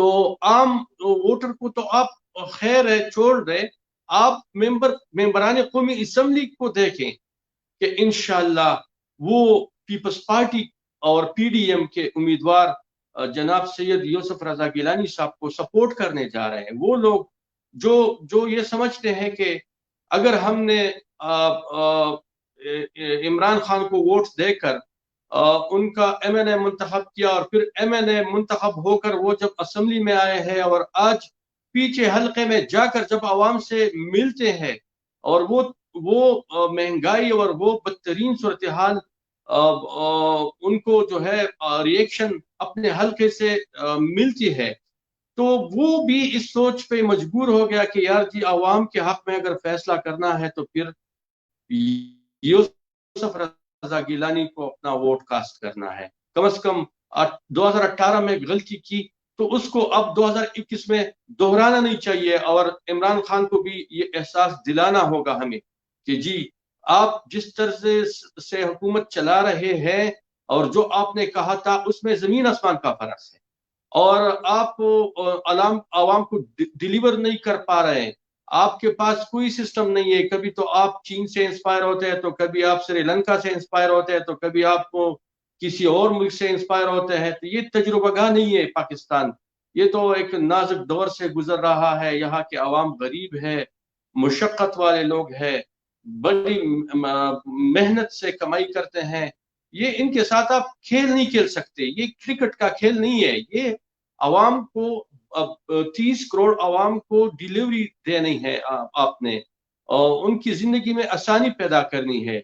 تو عام ووٹر کو تو آپ خیر ہے چھوڑ رہے، آپ ممبران قومی اسمبلی کو دیکھیں کہ انشاءاللہ وہ پیپلز پارٹی اور پی ڈی ایم کے امیدوار جناب سید یوسف رضا گیلانی صاحب کو سپورٹ کرنے جا رہے ہیں۔ وہ لوگ جو یہ سمجھتے ہیں کہ اگر ہم نے عمران خان کو ووٹ دے کر ان کا ایم این اے منتخب کیا اور پھر ایم این اے منتخب ہو کر وہ جب اسمبلی میں آئے ہیں اور آج پیچھے حلقے میں جا کر جب عوام سے ملتے ہیں اور وہ مہنگائی اور وہ بدترین صورتحال ان کو جو ہے ریئیکشن اپنے حلقے سے ملتی ہے، تو وہ بھی اس سوچ پہ مجبور ہو گیا کہ یار جی عوام کے حق میں اگر فیصلہ کرنا ہے تو پھر یوسف رضا گیلانی کو اپنا ووٹ کاسٹ کرنا ہے۔ کم از کم 2018 میں غلطی کی تو اس کو اب 2021 میں دہرانا نہیں چاہیے، اور عمران خان کو بھی یہ احساس دلانا ہوگا ہمیں کہ جی آپ جس طرح سے حکومت چلا رہے ہیں اور جو آپ نے کہا تھا اس میں زمین آسمان کا فرق ہے، اور آپ عوام کو ڈیلیور نہیں کر پا رہے ہیں۔ آپ کے پاس کوئی سسٹم نہیں ہے، کبھی تو آپ چین سے انسپائر ہوتے ہیں، تو کبھی آپ سری لنکا سے انسپائر ہوتے ہیں، تو کبھی آپ کو کسی اور ملک سے انسپائر ہوتے ہیں۔ تو یہ تجربہ گاہ نہیں ہے پاکستان، یہ تو ایک نازک دور سے گزر رہا ہے۔ یہاں کے عوام غریب ہے، مشقت والے لوگ ہیں، بڑی محنت سے کمائی کرتے ہیں۔ یہ ان کے ساتھ آپ کھیل نہیں کھیل سکتے، یہ کرکٹ کا کھیل نہیں ہے۔ یہ عوام کو 30 کروڑ عوام کو ڈیلیوری دینی ہے آپ نے، اور ان کی زندگی میں آسانی پیدا کرنی ہے۔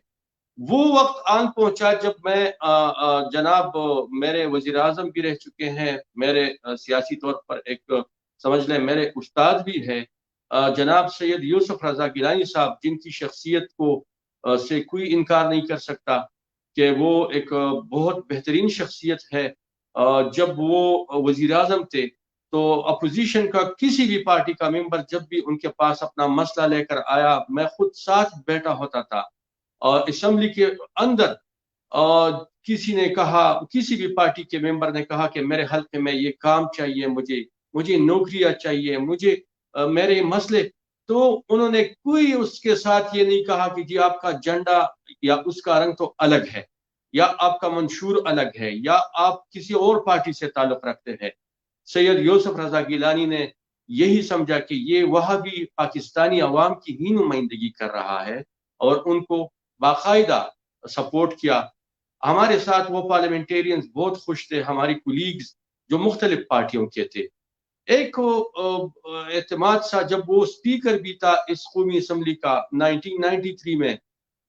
وہ وقت آن پہنچا جب میں جناب میرے وزیر اعظم بھی رہ چکے ہیں، میرے سیاسی طور پر ایک سمجھ لیں میرے استاد بھی ہے جناب سید یوسف رضا گیلانی صاحب، جن کی شخصیت کو سے کوئی انکار نہیں کر سکتا کہ وہ ایک بہت بہترین شخصیت ہے۔ جب وہ وزیر اعظم تھے تو اپوزیشن کا کسی بھی پارٹی کا ممبر جب بھی ان کے پاس اپنا مسئلہ لے کر آیا، میں خود ساتھ بیٹھا ہوتا تھا، اور اسمبلی کے اندر کسی نے کہا، کسی بھی پارٹی کے ممبر نے کہا کہ میرے حلقے میں یہ کام چاہیے، مجھے نوکریاں چاہیے، مجھے میرے مسئلے، تو انہوں نے کوئی اس کے ساتھ یہ نہیں کہا کہ جی آپ کا جھنڈا یا اس کا رنگ تو الگ ہے، یا آپ کا منشور الگ ہے، یا آپ کسی اور پارٹی سے تعلق رکھتے ہیں۔ سید یوسف رضا گیلانی نے یہی سمجھا کہ یہ وہابی پاکستانی عوام کی ہی نمائندگی کر رہا ہے، اور ان کو باقاعدہ سپورٹ کیا۔ ہمارے ساتھ وہ پارلیمنٹیرینز بہت خوش تھے، ہماری کولیگز جو مختلف پارٹیوں کے تھے۔ ایک اعتماد سا جب وہ سپیکر بھی تھا اس قومی اسمبلی کا 1993 میں،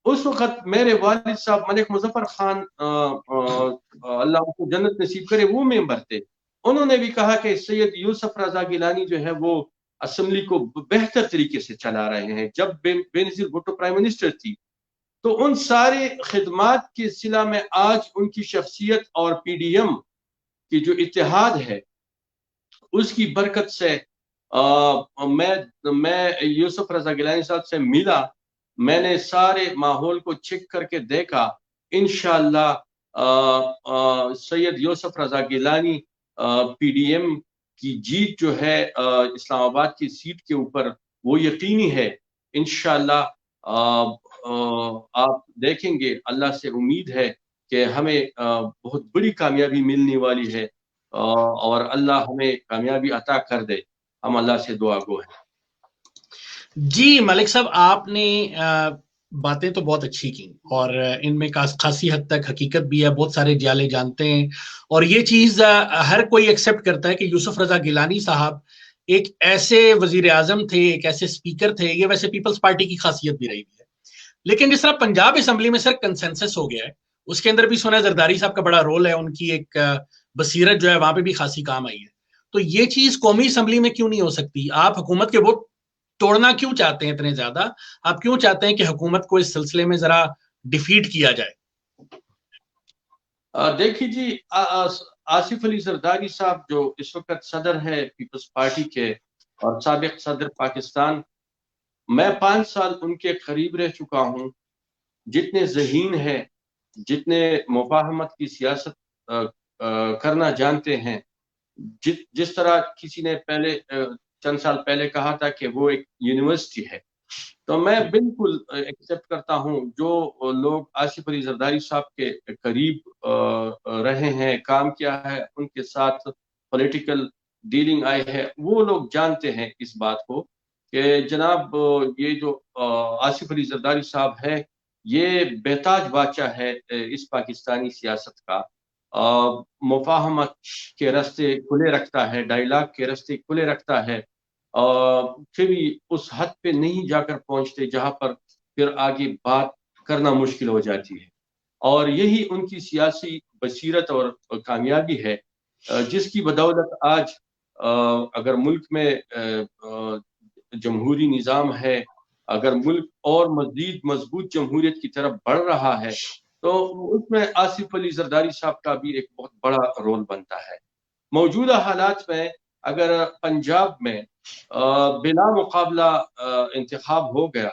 اس وقت میرے والد صاحب ملک مظفر خان اللہ ان کو جنت نصیب کرے، وہ ممبر تھے۔ انہوں نے بھی کہا کہ سید یوسف رضا گیلانی جو ہے وہ اسمبلی کو بہتر طریقے سے چلا رہے ہیں۔ جب بینظیر بھٹو پرائم منسٹر تھی تو ان سارے خدمات کی صلہ میں آج ان کی شخصیت اور پی ڈی ایم کی جو اتحاد ہے اس کی برکت سے میں یوسف رضا گیلانی صاحب سے ملا، میں نے سارے ماحول کو چیک کر کے دیکھا، انشاءاللہ سید یوسف Raza Gilani P D M کی جیت جو ہے اسلام آباد کی سیٹ کے اوپر وہ یقینی ہے۔ انشاءاللہ آپ دیکھیں گے، اللہ سے امید ہے کہ ہمیں بہت بڑی کامیابی ملنے والی ہے، اور اللہ ہمیں کامیابی عطا کر دے، ہم اللہ سے دعا گو ہیں۔ جی ملک صاحب، آپ نے باتیں تو بہت اچھی کی، اور ان میں خاصی حد تک حقیقت بھی ہے، بہت سارے جالے جانتے ہیں، اور یہ چیز ہر کوئی ایکسیپٹ کرتا ہے کہ یوسف رضا گیلانی صاحب ایک ایسے وزیر اعظم تھے، ایک ایسے سپیکر تھے۔ یہ ویسے پیپلز پارٹی کی خاصیت بھی رہی ہے، لیکن جس طرح پنجاب اسمبلی میں سر کنسنسس ہو گیا ہے، اس کے اندر بھی سونا زرداری صاحب کا بڑا رول ہے، ان کی ایک بصیرت جو ہے وہاں پہ بھی خاصی کام آئی ہے۔ تو یہ چیز قومی اسمبلی میں کیوں نہیں ہو سکتی؟ آپ حکومت کے ووٹ توڑنا کیوں چاہتے ہیں اتنے زیادہ؟ آپ کیوں چاہتے ہیں کہ حکومت کو اس سلسلے میں ذرا ڈیفیٹ کیا جائے؟ دیکھیے جی، آصف علی زرداری صاحب جو اس وقت صدر ہے پیپلز پارٹی کے اور سابق صدر پاکستان، میں 5 سال ان کے قریب رہ چکا ہوں۔ جتنے ذہین ہیں، جتنے مفاہمت کی سیاست کرنا جانتے ہیں، جس طرح کسی نے پہلے چند سال پہلے کہا تھا کہ وہ ایک یونیورسٹی ہے، تو میں بالکل ایکسیپٹ کرتا ہوں جو لوگ آصف علی زرداری صاحب کے قریب رہے ہیں، کام کیا ہے، ان کے ساتھ پولیٹیکل ڈیلنگ آئے ہے، وہ لوگ جانتے ہیں اس بات کو کہ جناب یہ جو آصف علی زرداری صاحب ہے یہ بہتاج بادشاہ ہے اس پاکستانی سیاست کا، مفاہمت کے راستے کھلے رکھتا ہے، ڈائلاگ کے راستے کھلے رکھتا ہے، پھر اس حد پہ نہیں جا کر پہنچتے جہاں پر پھر آگے بات کرنا مشکل ہو جاتی ہے، اور یہی ان کی سیاسی بصیرت اور کامیابی ہے جس کی بدولت آج اگر ملک میں جمہوری نظام ہے، اگر ملک اور مزید مضبوط جمہوریت کی طرف بڑھ رہا ہے تو اس میں آصف علی زرداری صاحب کا بھی ایک بہت بڑا رول بنتا ہے۔ موجودہ حالات میں اگر پنجاب میں بلا مقابلہ انتخاب ہو گیا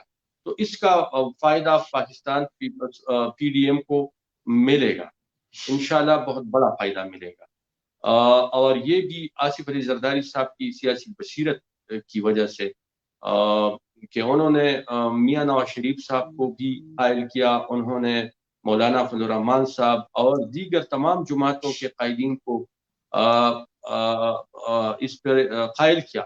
تو اس کا فائدہ پاکستان پی ڈی ایم کو ملے گا، انشاءاللہ بہت بڑا فائدہ ملے گا، اور یہ بھی آصف علی زرداری صاحب کی سیاسی بصیرت کی وجہ سے کہ انہوں نے میاں نواز شریف صاحب کو بھی قائل کیا، انہوں نے مولانا فضل الرحمان صاحب اور دیگر تمام جماعتوں کے قائدین کو اس پر قائل کیا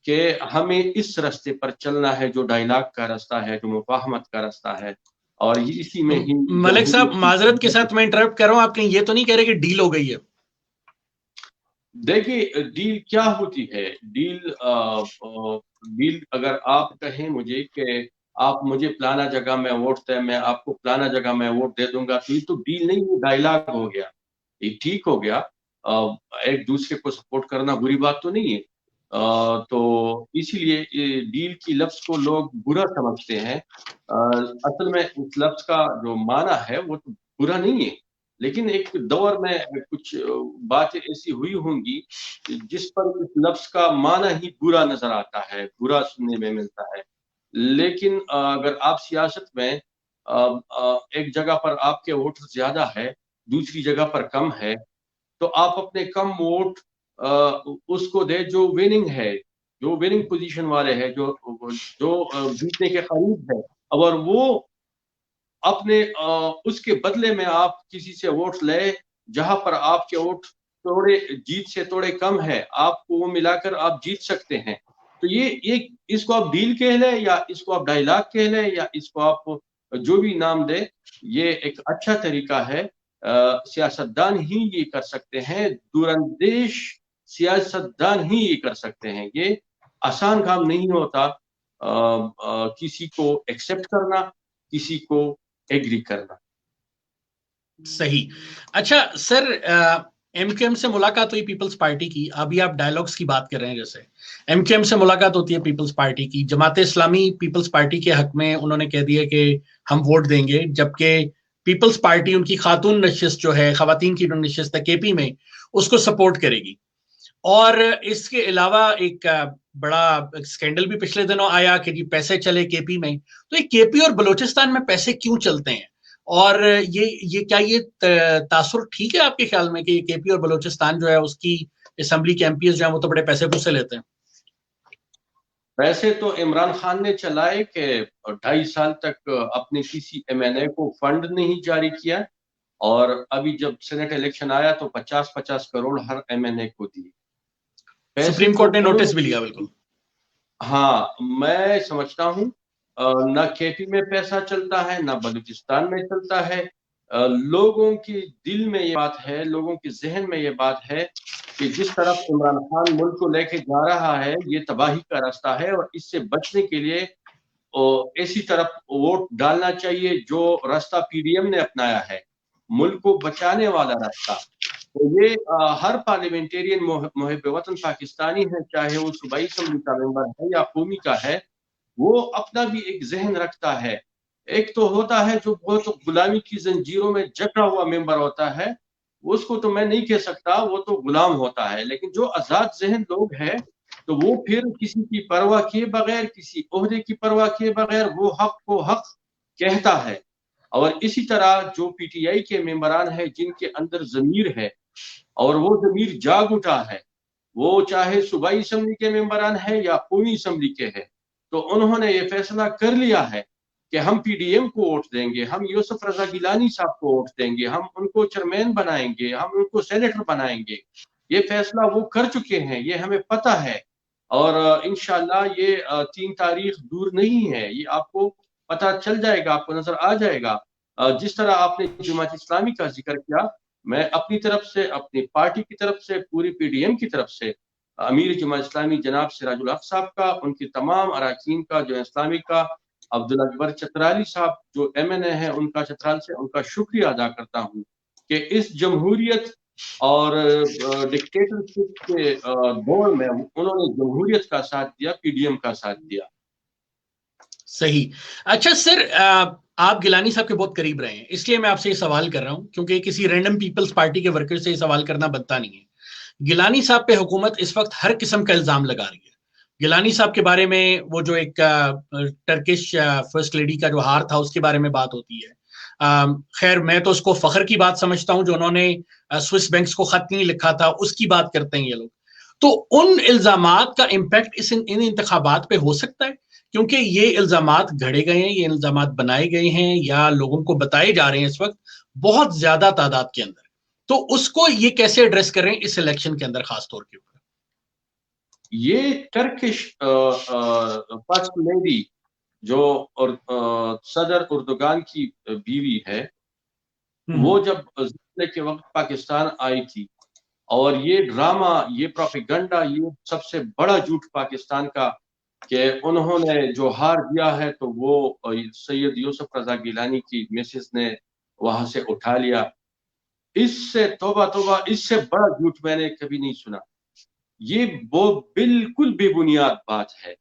کہ ہمیں اس راستے پر چلنا ہے جو ڈائلاگ کا راستہ ہے، جو مفاہمت کا راستہ ہے، اور اسی میں ہی ملک صاحب معذرت کے ساتھ میں انٹرپٹ کر رہا ہوں، آپ کہیں یہ تو نہیں کہہ رہے کہ ڈیل ہو گئی ہے؟ دیکھیے ڈیل کیا ہوتی ہے، ڈیل اگر آپ کہیں مجھے کہ آپ مجھے پلانا جگہ میں ووٹ دیں، میں آپ کو پلانا جگہ میں ووٹ دے دوں گا، تو یہ تو ڈیل نہیں، یہ ڈائلاگ ہو گیا، یہ ٹھیک ہو گیا، ایک دوسرے کو سپورٹ کرنا بری بات تو نہیں ہے، تو اسی لیے ڈیل کی لفظ کو لوگ برا سمجھتے ہیں، اصل میں اس لفظ کا جو معنی ہے وہ تو برا نہیں ہے، لیکن ایک دور میں کچھ باتیں ایسی ہوئی ہوں گی جس پر اس لفظ کا معنی ہی برا نظر آتا ہے، برا سننے میں ملتا ہے، لیکن اگر آپ سیاست میں ایک جگہ پر آپ کے ووٹ زیادہ ہے، دوسری جگہ پر کم ہے، تو آپ اپنے کم ووٹ اس کو دے جو وننگ ہے، جو وننگ پوزیشن والے ہیں، جو جیتنے کے قریب ہے، اور وہ اپنے اس کے بدلے میں آپ کسی سے ووٹ لے جہاں پر آپ کے ووٹ تھوڑے جیت سے تھوڑے کم ہے، آپ کو وہ ملا کر آپ جیت سکتے ہیں، تو یہ اس کو آپ ڈیل کہہ لیں یا اس کو آپ ڈائلاگ کہہ لیں یا اس کو آپ جو بھی نام دیں، یہ ایک اچھا طریقہ ہے، سیاستدان ہی یہ کر سکتے ہیں، دوراندیش سیاستدان ہی یہ کر سکتے ہیں، یہ آسان کام نہیں ہوتا کسی کو ایکسپٹ کرنا، کسی کو ایگری کرنا۔ صحیح۔ اچھا سر، ایم کیو ایم سے ملاقات ہوئی پیپلز پارٹی کی، ابھی آپ ڈائلاگز کی بات کر رہے ہیں، جیسے ایم کیو ایم سے ملاقات ہوتی ہے پیپلز پارٹی کی، جماعت اسلامی پیپلز پارٹی کے حق میں انہوں نے کہہ دیا کہ ہم ووٹ دیں گے، جبکہ پیپلز پارٹی ان کی خاتون نشست جو ہے، خواتین کی نشست ہے کے پی میں، اس کو سپورٹ کرے گی، اور اس کے علاوہ ایک بڑا سکینڈل بھی پچھلے دنوں آیا کہ جی پیسے چلے کے پی میں، تو یہ کے پی اور بلوچستان میں پیسے کیوں چلتے ہیں، اور یہ کیا یہ تاثر ٹھیک ہے آپ کے خیال میں کہ کے پی اور بلوچستان جو ہے اس کی اسمبلی کے ایم پیز جو ہیں وہ تو بڑے پیسے پوسے لیتے ہیں؟ پیسے تو عمران خان نے چلائے کہ 2.5 سال تک اپنے کسی ایم این اے کو فنڈ نہیں جاری کیا، اور ابھی جب سینٹ الیکشن آیا تو 50 کروڑ ہر ایم این اے کو دیے، سپریم کورٹ نے نوٹس بھی لیا۔ بالکل ہاں، میں سمجھتا ہوں نہ کے پی میں پیسہ چلتا ہے، نہ بلوچستان میں چلتا ہے، لوگوں کی دل میں یہ بات ہے، لوگوں کے ذہن میں یہ بات ہے کہ جس طرف عمران خان ملک کو لے کے جا رہا ہے یہ تباہی کا راستہ ہے، اور اس سے بچنے کے لیے ایسی طرف ووٹ ڈالنا چاہیے جو راستہ پی ڈی ایم نے اپنایا ہے، ملک کو بچانے والا راستہ، تو یہ ہر پارلیمنٹرین محب وطن پاکستانی ہے، چاہے وہ صوبائی اسمبلی کا ممبر ہے یا قومی کا ہے، وہ اپنا بھی ایک ذہن رکھتا ہے، ایک تو ہوتا ہے جو بہت غلامی کی زنجیروں میں جکڑا ہوا ممبر ہوتا ہے، اس کو تو میں نہیں کہہ سکتا، وہ تو غلام ہوتا ہے، لیکن جو آزاد ذہن لوگ ہیں تو وہ پھر کسی کی پرواہ کیے بغیر، کسی عہدے کی پرواہ کیے بغیر وہ حق کو حق کہتا ہے، اور اسی طرح جو پی ٹی آئی کے ممبران ہیں جن کے اندر ضمیر ہے اور وہ ضمیر جاگ اٹھا ہے، وہ چاہے صوبائی اسمبلی کے ممبران ہے یا قومی اسمبلی کے ہیں، تو انہوں نے یہ فیصلہ کر لیا ہے کہ ہم پی ڈی ایم کو ووٹ دیں گے، ہم یوسف رضا گیلانی صاحب کو ووٹ دیں گے، ہم ان کو چیئرمین بنائیں گے، ہم ان کو سینیٹر بنائیں گے. یہ فیصلہ وہ کر چکے ہیں، یہ ہمیں پتہ ہے. اور انشاءاللہ یہ 3 تاریخ دور نہیں ہے، یہ آپ کو پتہ چل جائے گا، آپ کو نظر آ جائے گا. جس طرح آپ نے جماعت اسلامی کا ذکر کیا، میں اپنی طرف سے، اپنی پارٹی کی طرف سے، پوری پی ڈی ایم کی طرف سے امیر جماعت اسلامی جناب سراج الحق صاحب کا، ان کی تمام اراکین کا، جو اسلامی کا، عبدالاکبر چترالی صاحب جو ایم این اے ہے ان کا چترال سے، ان کا شکریہ ادا کرتا ہوں کہ اس جمہوریت اور ڈکٹیٹرشپ کے دور میں انہوں نے جمہوریت کا ساتھ دیا، پی ڈی ایم کا ساتھ دیا. صحیح. اچھا سر، آپ گیلانی صاحب کے بہت قریب رہے ہیں، اس لیے میں آپ سے یہ سوال کر رہا ہوں کیونکہ کسی رینڈم پیپلز پارٹی کے ورکر سے یہ سوال کرنا بنتا نہیں ہے. گیلانی صاحب پہ حکومت اس وقت ہر قسم کا الزام لگا رہی ہے. گیلانی صاحب کے بارے میں وہ جو ایک ٹرکش فرسٹ لیڈی کا جو ہار تھا اس کے بارے میں بات ہوتی ہے. خیر میں تو اس کو فخر کی بات سمجھتا ہوں، جو انہوں نے سوئس بینکس کو خط نہیں لکھا تھا اس کی بات کرتے ہیں یہ لوگ. تو ان الزامات کا امپیکٹ ان انتخابات پہ ہو سکتا ہے، کیونکہ یہ الزامات گھڑے گئے ہیں، یہ الزامات بنائے گئے ہیں یا لوگوں کو بتائے جا رہے ہیں اس وقت بہت زیادہ تعداد کے اندر. تو اس کو یہ کیسے ایڈریس کریں اس الیکشن کے اندر خاص طور کے اوپر؟ یہ ٹرکش فرسٹ لیڈی جو صدر اردوگان کی بیوی ہے، وہ جب زلزلے کے وقت پاکستان آئی تھی، اور یہ ڈرامہ، یہ پروپیگنڈا، یہ سب سے بڑا جھوٹ پاکستان کا کہ انہوں نے جو ہار دیا ہے تو وہ سید یوسف رضا گیلانی کی مسز نے وہاں سے اٹھا لیا. اس سے توبہ توبہ، اس سے بڑا جھوٹ میں نے کبھی نہیں سنا. یہ وہ بالکل بے بنیاد بات ہے.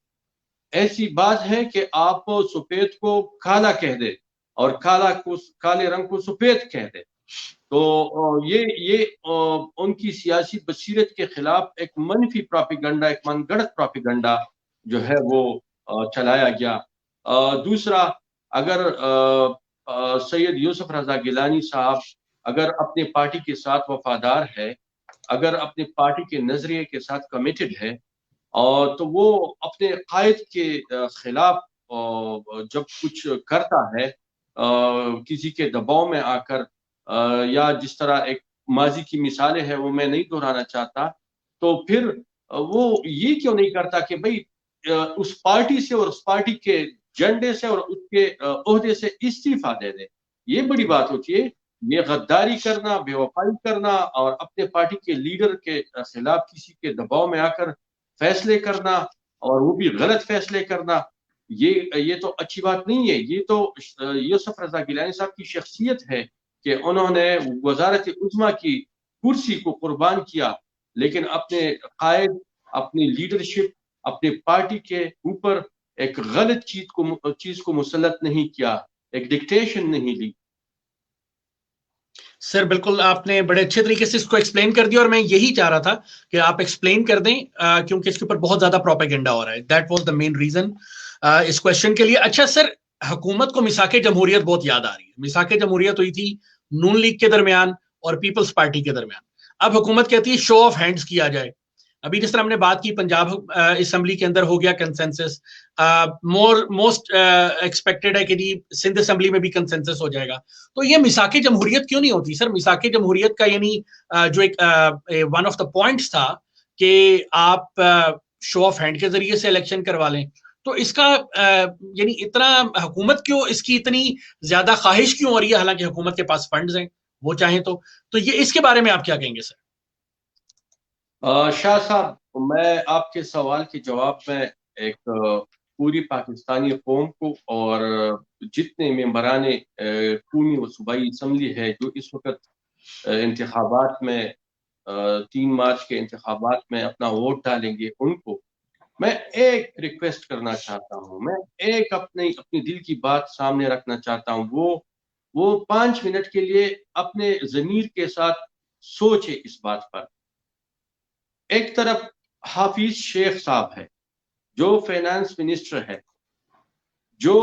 ایسی بات ہے کہ آپ سفید کو کالا کہہ دے اور کالے رنگ کو سفید کہہ دے. تو یہ ان کی سیاسی بصیرت کے خلاف ایک منفی پروپیگنڈا، ایک من گڑت پروپیگنڈا جو ہے وہ چلایا گیا. دوسرا، اگر سید یوسف رضا گیلانی صاحب اگر اپنی پارٹی کے ساتھ وفادار ہے، اگر اپنی پارٹی کے نظریے کے ساتھ کمیٹڈ ہے، اور تو وہ اپنے قائد کے خلاف جب کچھ کرتا ہے کسی کے دباؤ میں آ کر، یا جس طرح ایک ماضی کی مثالیں ہیں وہ میں نہیں دہرانا چاہتا، تو پھر وہ یہ کیوں نہیں کرتا کہ بھئی اس پارٹی سے اور اس پارٹی کے جھنڈے سے اور اس کے عہدے سے استعفیٰ دے دے. یہ بڑی بات ہوتی ہے. یہ غداری کرنا، بے وفائی کرنا اور اپنے پارٹی کے لیڈر کے خلاف کسی کے دباؤ میں آ کر فیصلے کرنا، اور وہ بھی غلط فیصلے کرنا، یہ تو اچھی بات نہیں ہے. یہ تو یوسف رضا گیلانی صاحب کی شخصیت ہے کہ انہوں نے وزارت عظمیٰ کی کرسی کو قربان کیا، لیکن اپنے قائد، اپنی لیڈرشپ، اپنی پارٹی کے اوپر ایک غلط چیز کو مسلط نہیں کیا، ایک ڈکٹیشن نہیں لی. سر بالکل آپ نے بڑے اچھے طریقے سے اس کو ایکسپلین کر دیا، اور میں یہی چاہ رہا تھا کہ آپ ایکسپلین کر دیں کیونکہ اس کے اوپر بہت زیادہ پروپیگنڈا ہو رہا ہے. That was the main reason اس کوشچن کے لیے. اچھا سر، حکومت کو میثاق جمہوریت بہت یاد آ رہی ہے. میثاق جمہوریت ہوئی تھی نون لیگ کے درمیان اور پیپلز پارٹی کے درمیان. اب حکومت کہتی ہے شو آف ہینڈز کیا جائے. ابھی جس طرح ہم نے بات کی پنجاب اسمبلی کے اندر ہو گیا کنسنسس، موسٹ ایکسپیکٹڈ ہے کہ جی سندھ اسمبلی میں بھی کنسنسس ہو جائے گا. تو یہ میثاق جمہوریت کیوں نہیں ہوتی سر؟ میثاق جمہوریت کا یعنی جو ایک ون آف دا پوائنٹس تھا کہ آپ شو آف ہینڈ کے ذریعے سے الیکشن کروا لیں. تو اس کا یعنی اتنا حکومت کیوں اس کی اتنی زیادہ خواہش کیوں ہو رہی ہے، حالانکہ حکومت کے پاس فنڈز ہیں وہ چاہیں تو یہ اس کے بارے میں آپ کیا کہیں گے سر؟ شاہ صاحب، میں آپ کے سوال کے جواب میں ایک پوری پاکستانی قوم کو اور جتنے ممبران قومی و صوبائی اسمبلی ہے جو اس وقت انتخابات میں 3 مارچ کے انتخابات میں اپنا ووٹ ڈالیں گے، ان کو میں ایک ریکویسٹ کرنا چاہتا ہوں. میں ایک اپنی دل کی بات سامنے رکھنا چاہتا ہوں. وہ 5 منٹ کے لیے اپنے ضمیر کے ساتھ سوچے اس بات پر. ایک طرف حافظ شیخ صاحب ہے جو فائنانس منسٹر ہے، جو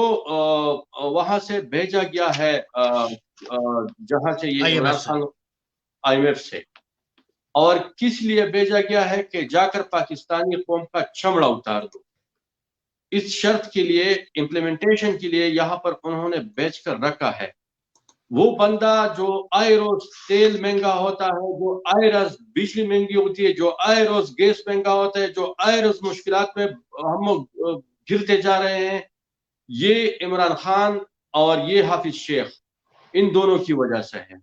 وہاں سے بھیجا گیا ہے جہاں سے یہ عمران خان IMF سے، اور کس لیے بھیجا گیا ہے کہ جا کر پاکستانی قوم کا چمڑا اتار دو. اس شرط کے لیے امپلیمنٹیشن کے لیے یہاں پر انہوں نے بیچ کر رکھا ہے. وہ بندہ جو آئے روز تیل مہنگا ہوتا ہے، جو آئے روز بجلی مہنگی ہوتی ہے، جو آئے روز گیس مہنگا ہوتا ہے، جو آئے روز مشکلات میں ہم گرتے جا رہے ہیں، یہ عمران خان اور یہ حافظ شیخ ان دونوں کی وجہ سے ہے.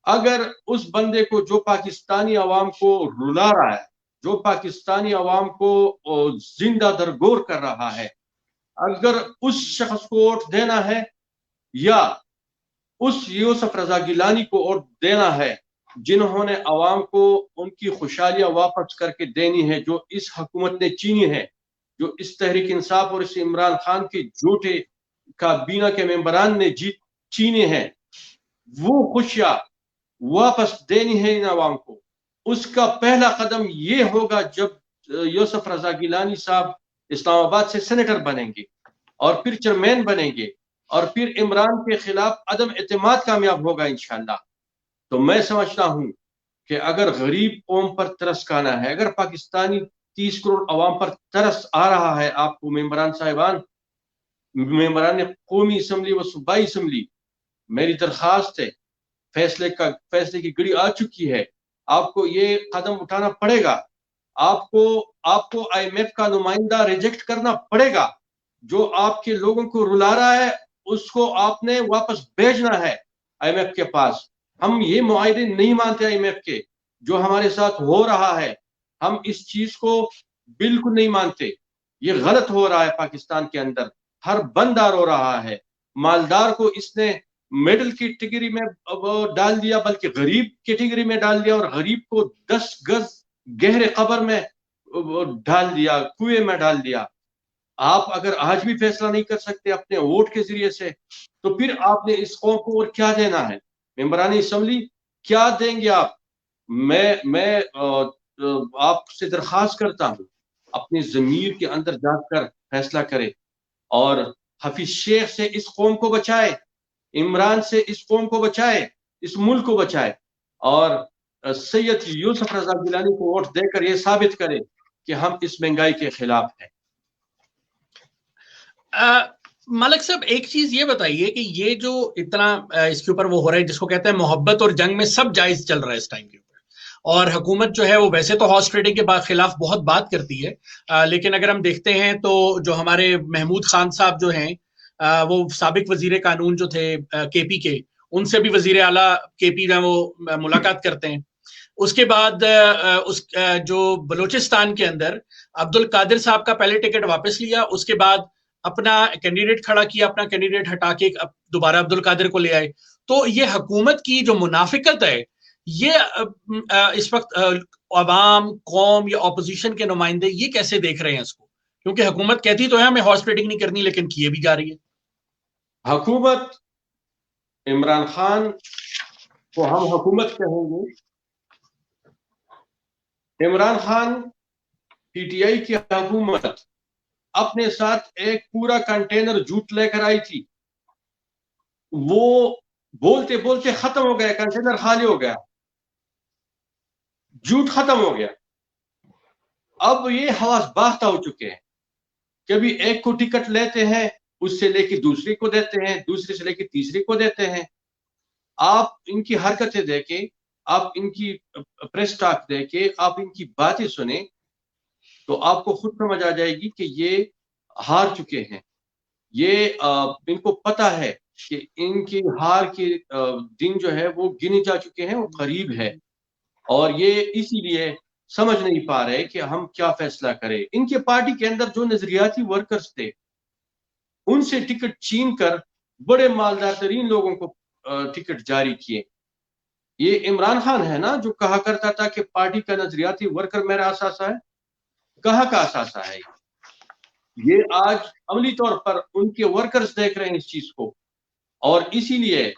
اگر اس بندے کو جو پاکستانی عوام کو رلا رہا ہے، جو پاکستانی عوام کو زندہ درگور کر رہا ہے، اگر اس شخص کو ووٹ دینا ہے یا اس یوسف رضا گیلانی کو ووٹ دینا ہے جنہوں نے عوام کو ان کی خوشحالیاں واپس کر کے دینی ہے، جو اس حکومت نے چینی ہے، جو اس تحریک انصاف اور اس عمران خان کے جھوٹے کابینہ کے ممبران نے چینے ہیں، وہ خوشیاں واپس دینی ہے ان عوام کو. اس کا پہلا قدم یہ ہوگا جب یوسف رضا گیلانی صاحب اسلام آباد سے سینیٹر بنیں گے اور پھر چیئرمین بنیں گے اور پھر عمران کے خلاف عدم اعتماد کامیاب ہوگا انشاءاللہ. تو میں سمجھتا ہوں کہ اگر غریب قوم پر ترس کھانا ہے، اگر پاکستانی 30 کروڑ عوام پر ترس آ رہا ہے، آپ کو ممبران صاحبان، ممبران قومی اسمبلی و صوبائی اسمبلی، میری درخواست ہے، فیصلے کی گھڑی آ چکی ہے، آپ کو یہ قدم اٹھانا پڑے گا. آپ کو آئی ایم ایف کا نمائندہ ریجیکٹ کرنا پڑے گا. جو آپ کے لوگوں کو رلا رہا ہے اس کو آپ نے واپس بھیجنا ہے آئی ایم ایف کے پاس. ہم یہ معاہدے نہیں مانتے آئی ایم ایف کے، جو ہمارے ساتھ ہو رہا ہے ہم اس چیز کو بالکل نہیں مانتے. یہ غلط ہو رہا ہے پاکستان کے اندر، ہر بندہ رو رہا ہے. مالدار کو اس نے میڈل کی کیٹیگری میں ڈال دیا، بلکہ غریب کیٹیگری میں ڈال دیا، اور غریب کو 10 گز گہرے قبر میں ڈال دیا، کنویں میں ڈال دیا. آپ اگر آج بھی فیصلہ نہیں کر سکتے اپنے ووٹ کے ذریعے سے، تو پھر آپ نے اس قوم کو اور کیا دینا ہے؟ ممبران اسمبلی کیا دیں گے آپ؟ میں آپ سے درخواست کرتا ہوں اپنی ضمیر کے اندر جا کر فیصلہ کرے اور حفیظ شیخ سے اس قوم کو بچائے، عمران سے اس قوم کو بچائے، اس ملک کو بچائے، اور سید یوسف رضا گیلانی کو ووٹ دے کر یہ ثابت کرے کہ ہم اس مہنگائی کے خلاف ہیں. ملک صاحب ایک چیز یہ بتائیے کہ یہ جو اتنا اس کے اوپر وہ ہو رہا ہے جس کو کہتے ہیں محبت اور جنگ میں سب جائز چل رہا ہے اس ٹائم کے اوپر، اور حکومت جو ہے وہ ویسے تو ہارس ٹریڈنگ کے خلاف بہت بات کرتی ہے، لیکن اگر ہم دیکھتے ہیں تو جو ہمارے محمود خان صاحب جو ہیں وہ سابق وزیر قانون جو تھے کے پی کے، ان سے بھی وزیر اعلیٰ کے پی میں وہ ملاقات کرتے ہیں. اس کے بعد جو بلوچستان کے اندر عبد القادر صاحب کا پہلے ٹکٹ واپس لیا، اس کے بعد اپنا کینڈیڈیٹ کھڑا کیا، اپنا کینڈیڈیٹ ہٹا کے دوبارہ عبد القادر کو لے آئے. تو یہ حکومت کی جو منافقت ہے، یہ اس وقت عوام، قوم یا اپوزیشن کے نمائندے یہ کیسے دیکھ رہے ہیں اس کو؟ کیونکہ حکومت کہتی تو ہے ہمیں ہارس ٹریڈنگ نہیں کرنی، لیکن کیے بھی جا رہی ہے. حکومت عمران خان کو ہم حکومت کہیں گے. Imran Khan P T I کی حکومت اپنے ساتھ ایک پورا کنٹینر جھوٹ لے کر آئی تھی. وہ بولتے بولتے ختم ہو گیا، کنٹینر خالی ہو گیا، جھوٹ ختم ہو گیا. اب یہ حواس باختہ ہو چکے ہیں. کبھی ایک کو ٹکٹ لیتے ہیں، اس سے لے کے دوسرے کو دیتے ہیں، دوسرے سے لے کے تیسرے کو دیتے ہیں. آپ ان کی حرکتیں دیکھیں، آپ ان کی پریس ٹاک دیکھیں، آپ ان کی باتیں سنیں، تو آپ کو خود سمجھ آ جائے گی کہ یہ ہار چکے ہیں. یہ ان کو پتا ہے کہ ان کی ہار کے دن جو ہے وہ گنے جا چکے ہیں، وہ قریب ہے، اور یہ اسی لیے سمجھ نہیں پا رہے کہ ہم کیا فیصلہ کریں. ان کے پارٹی کے اندر جو نظریاتی ورکرز تھے ان سے ٹکٹ چھین کر بڑے مالدار ترین لوگوں کو ٹکٹ جاری کیے. یہ عمران خان ہے نا جو کہا کرتا تھا کہ پارٹی کا نظریاتی ورکر میرا اثاثہ ہے. کہاں کا اثاثہ ہے یہ؟ آج عملی طور پر ان کے ورکرز دیکھ رہے ہیں اس چیز کو، اور اسی لیے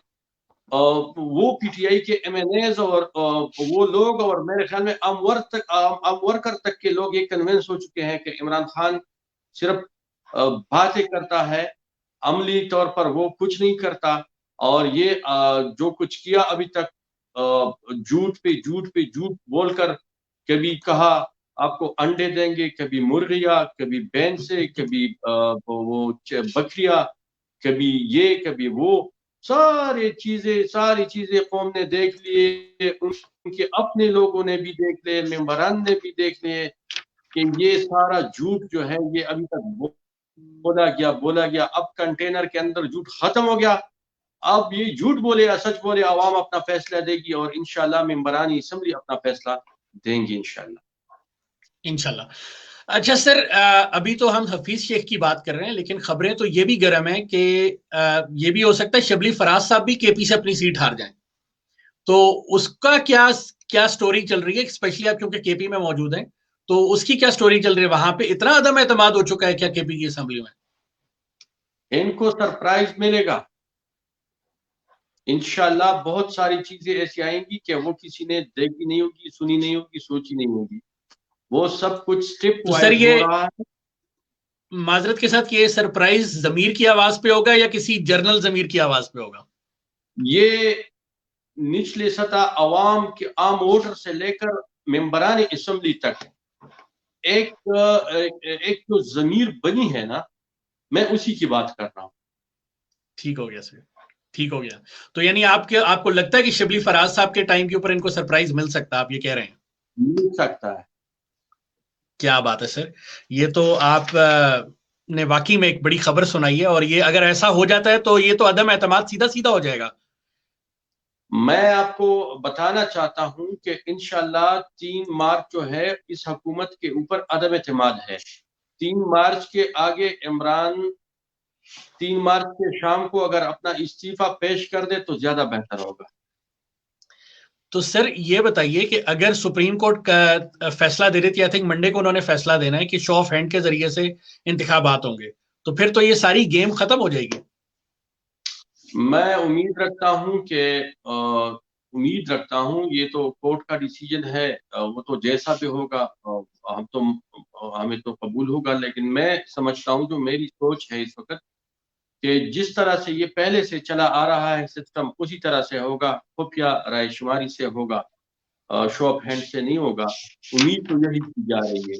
وہ پی ٹی آئی کے ایم این ایز اور وہ لوگ، اور میرے خیال میں عام ورکر تک کے لوگ یہ کنونس ہو چکے ہیں کہ عمران خان صرف باتیں کرتا ہے، عملی طور پر وہ کچھ نہیں کرتا. اور یہ جو کچھ کیا ابھی تک جھوٹ پہ جھوٹ بول کر کبھی کہا آپ کو انڈے دیں گے، کبھی مرغیاں، کبھی بھینسیں، کبھی وہ بکریاں، کبھی یہ کبھی وہ، ساری چیزیں قوم نے دیکھ لیے، ان کے اپنے لوگوں نے بھی دیکھ لیے، ممبران نے بھی دیکھ لیے کہ یہ سارا جھوٹ جو ہے یہ ابھی تک بولا گیا. اب کنٹینر کے اندر جھوٹ ختم ہو گیا. اب یہ جھوٹ بولے یا سچ بولے، عوام اپنا فیصلہ دے گی، اور انشاءاللہ ممبران اسمبلی اپنا فیصلہ دیں گے انشاءاللہ. اچھا سر، ابھی تو ہم حفیظ شیخ کی بات کر رہے ہیں، لیکن خبریں تو یہ بھی گرم ہیں کہ یہ بھی ہو سکتا ہے شبلی فراز صاحب بھی کے پی سے اپنی سیٹ ہار جائیں. تو اس کا کیا سٹوری چل رہی ہے، اسپیشلی آپ کیونکہ کے پی میں موجود ہیں، تو اس کی کیا سٹوری چل رہی ہے؟ وہاں پہ اتنا عدم اعتماد ہو چکا ہے کیا کے پی کی اسمبلی میں؟ ان کو سرپرائز ملے گا انشاءاللہ. بہت ساری چیزیں ایسی آئیں گی کہ وہ کسی نے دیکھی نہیں ہوگی، سنی نہیں ہوگی، سوچی نہیں ہوگی. وہ سب کچھ سٹیپ تو سر وائز ہو یہ رہا ہے. معذرت کے ساتھ یہ سرپرائز ضمیر کی آواز پہ ہوگا یا کسی جرنل ضمیر کی آواز پہ ہوگا؟ یہ نچلے سطح عوام کے عام ووٹر سے لے کر ممبران اسمبلی تک ایک جو ضمیر بنی ہے نا، میں اسی کی بات کر رہا ہوں. ٹھیک ہو گیا سر، ٹھیک ہو گیا. تو یعنی آپ کو لگتا ہے کہ شبلی فراز صاحب کے ٹائم کے اوپر ان کو سرپرائز مل سکتا ہے، آپ یہ کہہ رہے ہیں؟ مل سکتا ہے. کیا بات ہے سر، یہ تو آپ نے واقعی میں ایک بڑی خبر سنائی ہے، اور یہ اگر ایسا ہو جاتا ہے تو یہ تو عدم اعتماد سیدھا ہو جائے گا. میں آپ کو بتانا چاہتا ہوں کہ انشاءاللہ 3 مارچ جو ہے اس حکومت کے اوپر عدم اعتماد ہے. 3 مارچ کے آگے عمران 3 مارچ کے شام کو اگر اپنا استعفیٰ پیش کر دے تو زیادہ بہتر ہوگا. تو سر یہ بتائیے کہ اگر سپریم کورٹ کا فیصلہ دے رہی تھی، آئی تھنک منڈے کو انہوں نے فیصلہ دینا ہے کہ شو آف ہینڈ کے ذریعے سے انتخابات ہوں گے، تو پھر تو یہ ساری گیم ختم ہو جائے گی. میں امید رکھتا ہوں یہ تو کورٹ کا ڈیسیجن ہے، وہ تو جیسا بھی ہوگا ہمیں تو قبول ہوگا. لیکن میں سمجھتا ہوں، جو میری سوچ ہے اس وقت، کہ جس طرح سے یہ پہلے سے چلا آ رہا ہے سسٹم، اسی طرح سے ہوگا. خفیہ رائے شماری سے ہوگا، شو آف ہینڈ سے نہیں ہوگا. امید تو یہی کی جا رہی ہے.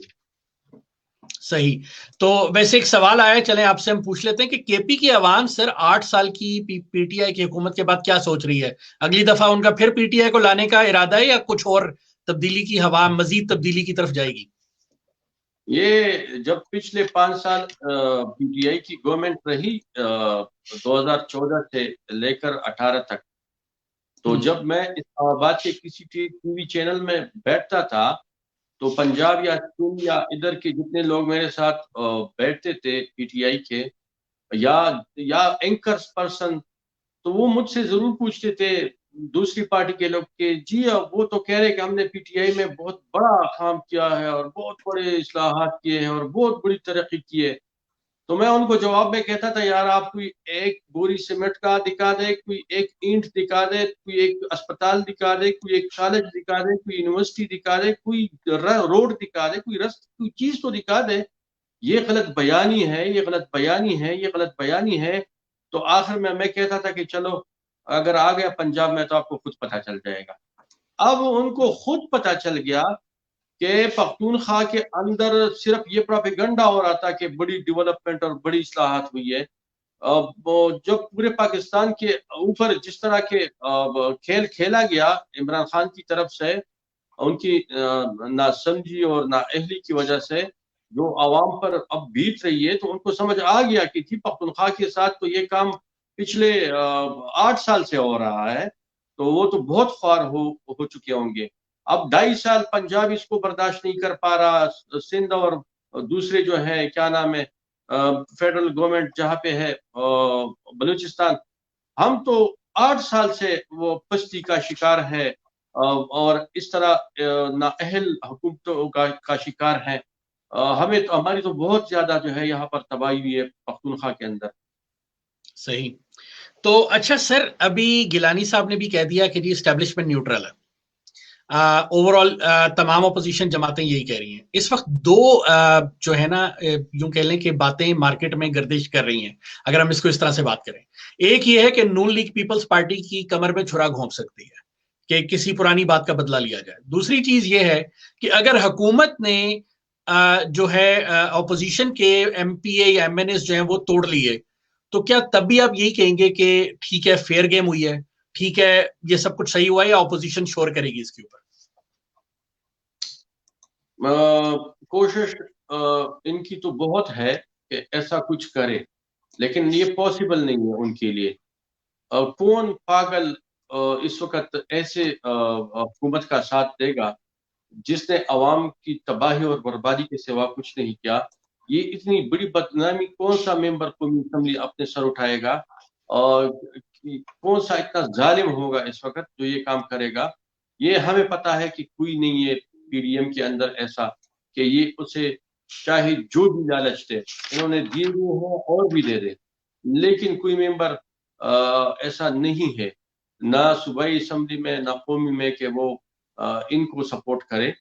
صحیح. تو ویسے ایک سوال آیا ہے، چلیں آپ سے ہم پوچھ لیتے ہیں کہ کے پی کی عوام سر 8 سال کی پی ٹی آئی کی حکومت کے بعد کیا سوچ رہی ہے؟ اگلی دفعہ ان کا پھر پی ٹی آئی کو لانے کا ارادہ ہے یا کچھ اور تبدیلی کی ہوا، مزید تبدیلی کی طرف جائے گی؟ یہ جب پچھلے 5 سال پی ٹی آئی کی گورنمنٹ رہی 2014 سے لے کر 18 تک، تو جب میں اسلام آباد کے کسی ٹی وی چینل میں بیٹھتا تھا تو پنجاب یا سندھ یا ادھر کے جتنے لوگ میرے ساتھ بیٹھتے تھے پی ٹی آئی کے یا اینکرز پرسن، تو وہ مجھ سے ضرور پوچھتے تھے دوسری پارٹی کے لوگ کہ جی وہ تو کہہ رہے کہ ہم نے پی ٹی آئی میں بہت بڑا کام کیا ہے اور بہت بڑے اصلاحات کیے ہیں اور بہت بڑی ترقی کی ہے. تو میں ان کو جواب میں کہتا تھا، یار آپ کوئی ایک بوری سیمنٹ کا دکھا دے، کوئی ایک اینٹ دکھا دے، کوئی ایک اسپتال دکھا دے، کوئی ایک کالج دکھا دے، کوئی یونیورسٹی دکھا دے، کوئی روڈ دکھا دے، کوئی چیز تو دکھا دے. یہ غلط بیانی ہے، یہ غلط بیانی ہے، یہ غلط بیانی ہے. تو آخر میں کہتا تھا کہ چلو اگر آ گیا پنجاب میں تو آپ کو خود پتہ چل جائے گا. اب ان کو خود پتہ چل گیا کہ پختونخوا کے اندر صرف یہ پروپیگنڈا ہو رہا تھا کہ بڑی ڈیولپمنٹ اور بڑی اصلاحات ہوئی ہے. جب پورے پاکستان کے اوپر جس طرح کے کھیل کھیلا گیا عمران خان کی طرف سے، ان کی نہ سمجھی اور نہ اہلی کی وجہ سے جو عوام پر اب بیت رہی ہے، تو ان کو سمجھ آ گیا کہ جی پختونخوا کے ساتھ تو یہ کام پچھلے 8 سال سے ہو رہا ہے، تو وہ تو بہت خوار ہو چکے ہوں گے. اب 2.5 سال پنجاب اس کو برداشت نہیں کر پا رہا، سندھ اور دوسرے جو ہے کیا نام ہے فیڈرل گورنمنٹ جہاں پہ ہے بلوچستان، ہم تو 8 سال سے وہ پستی کا شکار ہے اور اس طرح نااہل حکومتوں کا شکار ہے. ہماری تو بہت زیادہ جو ہے یہاں پر تباہی ہوئی ہے پختونخوا کے اندر. صحیح. تو اچھا سر، ابھی گیلانی صاحب نے بھی کہہ دیا کہ جی اسٹیبلشمنٹ نیوٹرل ہے. اوور آل تمام اپوزیشن جماعتیں یہی کہہ رہی ہیں. اس وقت دو جو ہے نا یوں کہہ لیں کہ باتیں مارکیٹ میں گردش کر رہی ہیں، اگر ہم اس کو اس طرح سے بات کریں. ایک یہ ہے کہ نون لیگ پیپلز پارٹی کی کمر میں چھرا گھونپ سکتی ہے کہ کسی پرانی بات کا بدلہ لیا جائے. دوسری چیز یہ ہے کہ اگر حکومت نے جو ہے اپوزیشن کے ایم پی اے یا ایم این ایس جو ہیں وہ توڑ لیے, تو کیا تب بھی آپ یہی کہیں گے کہ ٹھیک ہے فیئر گیم ہوئی ہے, ٹھیک ہے یہ سب کچھ صحیح ہوا ہے, یا اپوزیشن شور کرے گی اس کے اوپر؟ کوشش ان کی تو بہت ہے کہ ایسا کچھ کرے, لیکن یہ پاسبل نہیں ہے ان کے لیے. کون پاگل اس وقت ایسے حکومت کا ساتھ دے گا جس نے عوام کی تباہی اور بربادی کے سوا کچھ نہیں کیا؟ یہ اتنی بڑی بدنامی کون سا ممبر قومی اسمبلی اپنے سر اٹھائے گا, اور کون سا اتنا ظالم ہوگا اس وقت جو یہ کام کرے گا؟ یہ ہمیں پتا ہے کہ کوئی نہیں ہے پی ڈی ایم کے اندر ایسا کہ یہ اسے چاہے جو بھی لالچ دے, انہوں نے دیے ہوئے ہیں اور بھی دے دے, لیکن کوئی ممبر ایسا نہیں ہے, نہ صوبائی اسمبلی میں نہ قومی میں, کہ وہ ان کو سپورٹ کرے.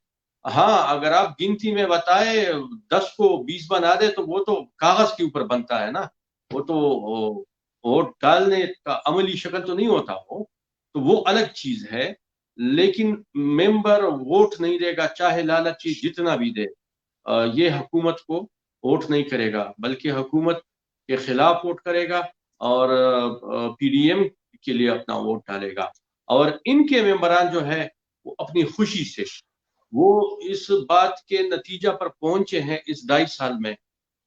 ہاں اگر آپ گنتی میں بتائے 10 کو 20 بنا دے تو وہ تو کاغذ کے اوپر بنتا ہے نا, وہ تو ووٹ ڈالنے کا عملی شکل تو نہیں ہوتا ہو, تو وہ الگ چیز ہے. لیکن ممبر ووٹ نہیں دے گا چاہے لالچی جتنا بھی دے, یہ حکومت کو ووٹ نہیں کرے گا, بلکہ حکومت کے خلاف ووٹ کرے گا اور پی ڈی ایم کے لیے اپنا ووٹ ڈالے گا. اور ان کے ممبران جو ہے وہ اپنی خوشی سے وہ اس بات کے نتیجہ پر پہنچے ہیں اس 2.5 سال میں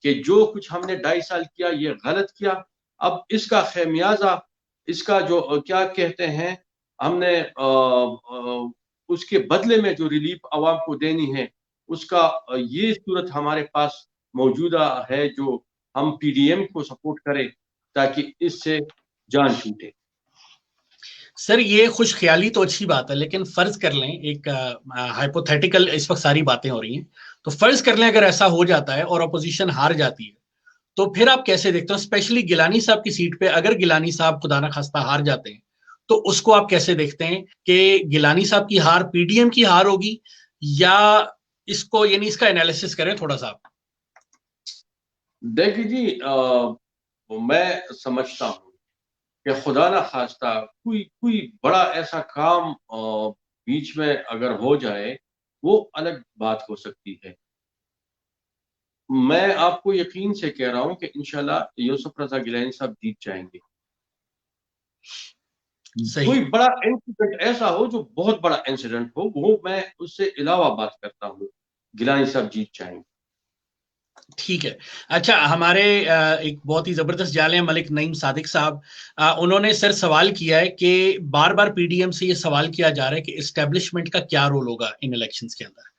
کہ جو کچھ ہم نے 2.5 سال کیا یہ غلط کیا. اب اس کا خمیازہ, اس کا جو کیا کہتے ہیں, ہم نے اس کے بدلے میں جو ریلیف عوام کو دینی ہے, اس کا یہ صورت ہمارے پاس موجودہ ہے جو ہم پی ڈی ایم کو سپورٹ کریں تاکہ اس سے جان چھوٹے. سر یہ خوش خیالی تو اچھی بات ہے, لیکن فرض کر لیں, ایک ہائپوتھیٹیکل اس وقت ساری باتیں ہو رہی ہیں, تو فرض کر لیں اگر ایسا ہو جاتا ہے اور اپوزیشن ہار جاتی ہے, تو پھر آپ کیسے دیکھتے ہیں, اسپیشلی گیلانی صاحب کی سیٹ پہ اگر گیلانی صاحب خدا نخواستہ ہار جاتے ہیں, تو اس کو آپ کیسے دیکھتے ہیں کہ گیلانی صاحب کی ہار پی ڈی ایم کی ہار ہوگی, یا اس کو یعنی اس کا انالیسس کریں تھوڑا سا. دیکھیے جی, میں سمجھتا ہوں کہ خدا نہ خواستہ کوئی بڑا ایسا کام بیچ میں اگر ہو جائے وہ الگ بات ہو سکتی ہے. میں آپ کو یقین سے کہہ رہا ہوں کہ انشاءاللہ یوسف رضا گیلانی صاحب جیت جائیں گے. کوئی بڑا انسیڈنٹ ایسا ہو جو بہت بڑا انسیڈنٹ ہو, وہ میں اس سے علاوہ بات کرتا ہوں, گیلانی صاحب جیت جائیں گے. ٹھیک ہے. اچھا, ہمارے ایک بہت ہی زبردست جال ہیں ملک نعیم صادق صاحب, انہوں نے سر سوال کیا ہے کہ بار بار پی ڈی ایم سے یہ سوال کیا جا رہا ہے کہ اسٹیبلشمنٹ کا کیا رول ہوگا ان الیکشنز کے اندر,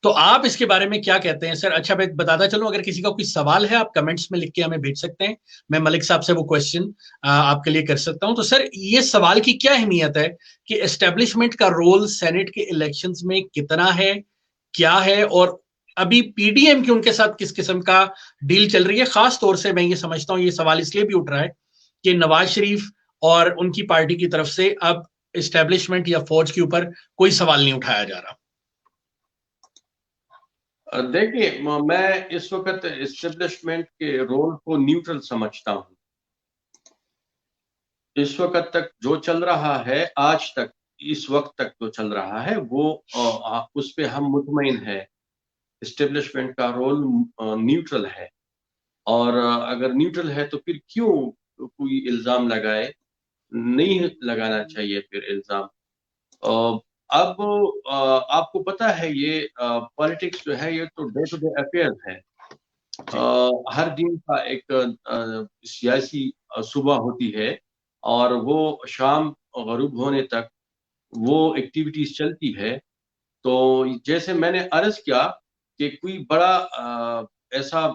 تو آپ اس کے بارے میں کیا کہتے ہیں سر؟ اچھا میں بتاتا چلوں, اگر کسی کا کوئی سوال ہے آپ کمنٹس میں لکھ کے ہمیں بھیج سکتے ہیں, میں ملک صاحب سے وہ کوشچن آپ کے لیے کر سکتا ہوں. تو سر یہ سوال کی کیا اہمیت ہے کہ اسٹیبلشمنٹ کا رول سینٹ کے الیکشنز میں کتنا ہے, کیا ہے, اور ابھی پی ڈی ایم کی ان کے ساتھ کس قسم کا ڈیل چل رہی ہے؟ خاص طور سے میں یہ سمجھتا ہوں یہ سوال اس لیے بھی اٹھ رہا ہے کہ نواز شریف اور ان کی پارٹی کی طرف سے اب اسٹیبلشمنٹ یا فوج کے اوپر کوئی سوال نہیں اٹھایا جا رہا. دیکھیے, میں اس وقت اسٹیبلشمنٹ کے رول کو نیوٹرل سمجھتا ہوں. اس وقت تک جو چل رہا ہے, آج تک اس وقت تک جو چل رہا ہے, وہ اس پہ ہم مطمئن ہے. اسٹیبلشمنٹ کا رول نیوٹرل ہے, اور اگر نیوٹرل ہے تو پھر کیوں کوئی الزام لگائے؟ نہیں لگانا چاہیے پھر الزام. اب آپ کو پتا ہے یہ پالیٹکس جو ہے یہ تو ڈے ٹو ڈے افیئر ہے. ہر دن کا ایک سیاسی صبح ہوتی ہے, اور وہ شام غروب ہونے تک وہ ایکٹیویٹیز چلتی ہے. تو جیسے میں نے عرض کیا کہ کوئی بڑا ایسا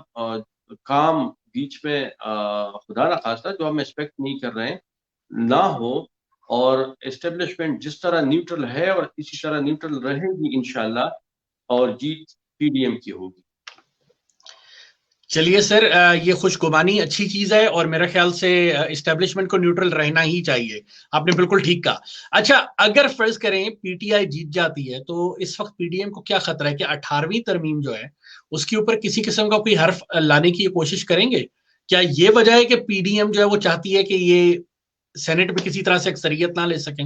کام بیچ میں خدا نہ خواستہ جو ہم ایکسپیکٹ نہیں کر رہے ہیں نہ ہو, اور اسٹیبلشمنٹ جس طرح نیوٹرل ہے اور اسی طرح نیوٹرل رہے گی انشاءاللہ, اور جیت پی ڈی ایم کی ہوگی. چلیے سر, یہ خوش گمانی اچھی چیز ہے, اور میرا خیال سے اسٹیبلشمنٹ کو نیوٹرل رہنا ہی چاہیے. آپ نے بالکل ٹھیک کہا. اچھا, اگر فرض کریں پی ٹی آئی جیت جاتی ہے تو اس وقت پی ڈی ایم کو کیا خطرہ ہے کہ 18ویں ترمیم جو ہے اس کے اوپر کسی قسم کا کوئی حرف لانے کی کوشش کریں گے؟ کیا یہ وجہ ہے کہ پی ڈی ایم جو ہے وہ چاہتی ہے کہ یہ سینٹ میں کسی طرح سے اکثریت نہ لے سکیں؟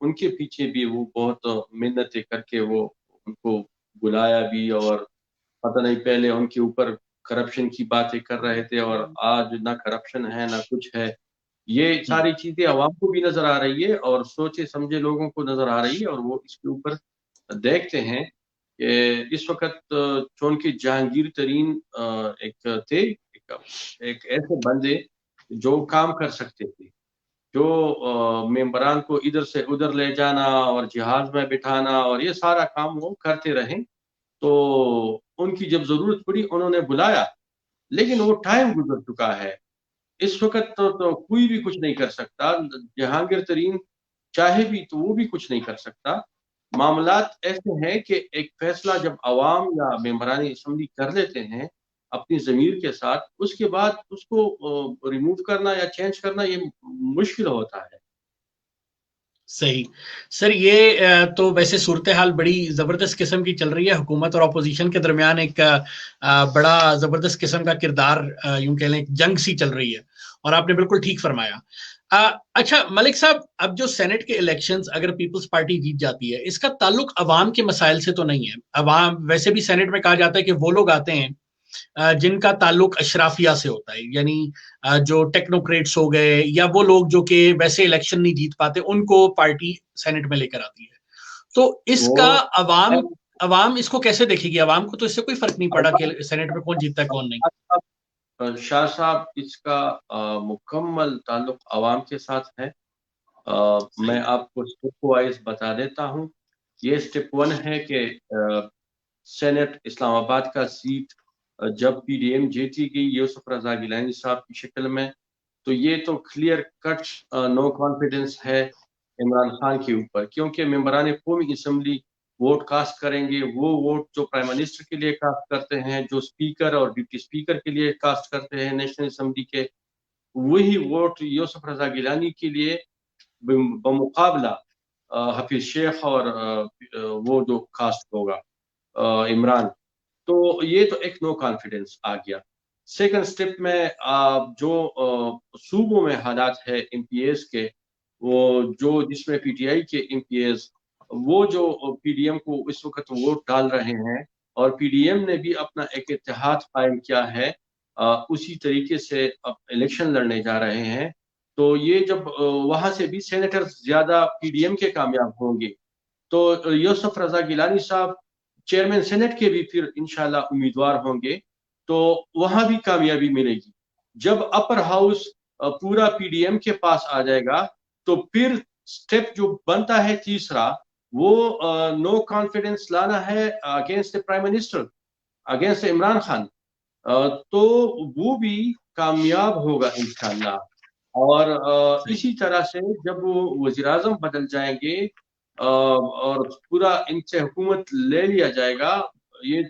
ان کے پیچھے بھی وہ بہت محنتیں کر کے وہ ان کو بلایا بھی، اور پتہ نہیں پہلے ان کے اوپر کرپشن کی باتیں کر رہے تھے، اور آج نہ کرپشن ہے نہ کچھ ہے. یہ ساری چیزیں عوام کو بھی نظر آ رہی ہے اور سوچے سمجھے لوگوں کو نظر آ رہی ہے، اور وہ اس کے اوپر دیکھتے ہیں کہ اس وقت چونکہ جہانگیر ترین ایک تھے، ایک ایسے بندے جو کام کر سکتے تھے، جو ممبران کو ادھر سے ادھر لے جانا اور جہاز میں بٹھانا اور یہ سارا کام وہ کرتے رہیں. تو ان کی جب ضرورت پڑی انہوں نے بلایا، لیکن وہ ٹائم گزر چکا ہے. اس وقت تو کوئی بھی کچھ نہیں کر سکتا. جہانگیر ترین چاہے بھی تو وہ بھی کچھ نہیں کر سکتا. معاملات ایسے ہیں کہ ایک فیصلہ جب عوام یا ممبران اسمبلی کر لیتے ہیں اپنی ضمیر کے ساتھ، اس کے بعد اس کو ریموو کرنا یا چینج کرنا یہ مشکل ہوتا ہے. صحیح سر، یہ تو ویسے صورتحال بڑی زبردست قسم کی چل رہی ہے. حکومت اور اپوزیشن کے درمیان ایک بڑا زبردست قسم کا کردار، یوں کہہ لیں جنگ سی چل رہی ہے، اور آپ نے بالکل ٹھیک فرمایا. اچھا ملک صاحب، اب جو سینٹ کے الیکشنز اگر پیپلز پارٹی جیت جاتی ہے، اس کا تعلق عوام کے مسائل سے تو نہیں ہے. عوام ویسے بھی سینٹ میں کہا جاتا ہے کہ وہ لوگ آتے ہیں جن کا تعلق اشرافیہ سے ہوتا ہے، یعنی جو ٹیکنوکریٹس ہو گئے یا وہ لوگ جو کہ ویسے الیکشن نہیں جیت پاتے، ان کو پارٹی سینٹ میں لے کر آتی ہے. تو اس کا عوام اس کو کیسے دیکھے گی؟ عوام کو تو اس سے کوئی فرق نہیں پڑا کہ سینٹ میں کون جیتتا ہے کون نہیں. شاہ صاحب، اس کا مکمل تعلق عوام کے ساتھ ہے. میں آپ کو اسٹیپ وائز بتا دیتا ہوں. یہ اسٹیپ 1 ہے کہ سینٹ اسلام آباد کا سیٹ جب پی ڈی ایم جیتی گئی یوسف رضا گیلانی صاحب کی شکل میں، تو یہ تو کلیئر کٹ نو کانفیڈنس ہے عمران خان کے اوپر، کیونکہ ممبران قومی اسمبلی ووٹ کاسٹ کریں گے. وہ ووٹ جو پرائم منسٹر کے لیے کاسٹ کرتے ہیں، جو اسپیکر اور ڈپٹی اسپیکر کے لیے کاسٹ کرتے ہیں نیشنل اسمبلی کے، وہی ووٹ یوسف رضا گیلانی کے لیے بمقابلہ حفیظ شیخ اور وہ جو کاسٹ ہوگا عمران. تو یہ تو ایک نو کانفیڈنس آ گیا. سیکنڈ سٹیپ میں جو صوبوں میں حالات ہے ایم پی ایز کے، وہ جو جس میں پی ٹی آئی کے ایم پی ایز وہ جو پی ڈی ایم کو اس وقت ووٹ ڈال رہے ہیں، اور پی ڈی ایم نے بھی اپنا ایک اتحاد قائم کیا ہے، اسی طریقے سے الیکشن لڑنے جا رہے ہیں. تو یہ جب وہاں سے بھی سینیٹر زیادہ پی ڈی ایم کے کامیاب ہوں گے، تو یوسف رضا گیلانی صاحب چیئرمین سینٹ کے بھی پھر انشاءاللہ امیدوار ہوں گے، تو وہاں بھی کامیابی ملے گی. جب اپر ہاؤس پورا پی ڈی ایم کے پاس آ جائے گا، تو پھر سٹیپ جو بنتا ہے تیسرا، وہ نو کانفیڈنس لانا ہے against prime minister, against Imran Khan. تو وہ بھی کامیاب ہوگا انشاءاللہ. اور اسی طرح سے جب وہ وزیر اعظم بدل جائیں گے اور پورا ان سے حکومت لے لیا جائے گا، یہ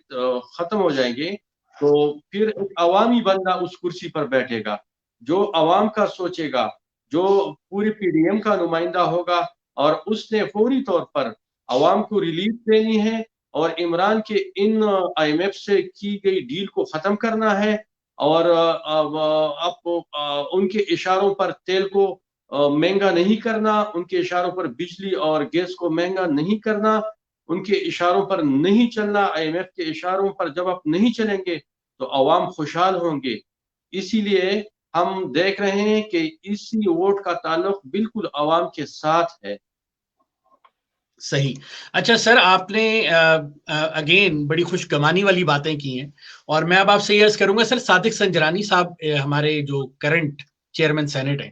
ختم ہو جائیں گے، تو پھر ایک عوامی بندہ اس کرسی پر بیٹھے گا، جو عوام کا سوچے گا، جو پوری پی ڈی ایم کا نمائندہ ہوگا، اور اس نے فوری طور پر عوام کو ریلیف دینی ہے اور عمران کے ان آئی ایم ایف سے کی گئی ڈیل کو ختم کرنا ہے، اور اب ان کے اشاروں پر تیل کو مہنگا نہیں کرنا، ان کے اشاروں پر بجلی اور گیس کو مہنگا نہیں کرنا، ان کے اشاروں پر نہیں چلنا. آئی ایم ایف کے اشاروں پر جب آپ نہیں چلیں گے تو عوام خوشحال ہوں گے. اسی لیے ہم دیکھ رہے ہیں کہ اسی ووٹ کا تعلق بالکل عوام کے ساتھ ہے. صحیح. اچھا سر، آپ نے اگین بڑی خوش گمانی والی باتیں کی ہیں، اور میں اب آپ سے یہ عرض کروں گا سر، صادق سنجرانی صاحب ہمارے جو کرنٹ چیئرمین سینٹ ہیں،